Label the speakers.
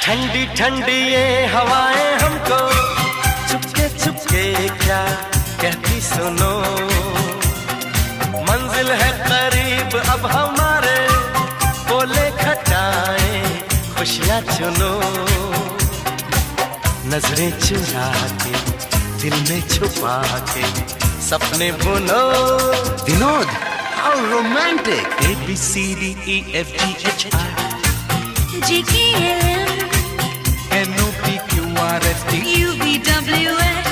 Speaker 1: ठंडी ठंडी ये हवाएं हमको चुपके चुपके क्या कहती सुनो, मंजिल है करीब अब हमारे, बोले खटाएं खुशियां चुनो। नजरें चुरा के दिल में छुपा के सपने बुनो।
Speaker 2: Vinod, how romantic!
Speaker 3: ABCDEFGHI
Speaker 4: GKLM
Speaker 3: NOPQRST
Speaker 4: UVWX